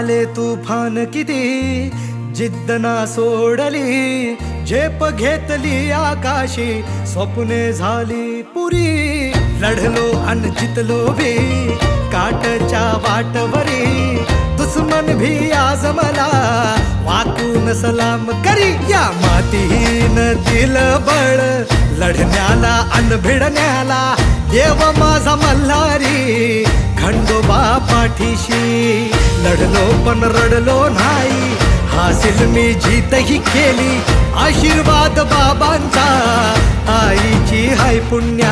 आले तुफान किती जिद्द ना सोडली, झेप घेतली आकाशी, स्वप्ने झाली पुरी. लढलो अन जितलो भी काटच्या वाटवरी, दुश्मन भी आज मला वाकून सलाम करी. या मातीहीन दिल बळ लढण्याला अन भिडण्याला, देव माझा मल्हारी खंडोबा पाठीशी. लढलो पण रडलो नाही, हासिल मी जीतही केली. आशीर्वाद बाबांचा, आईची हाय पुण्य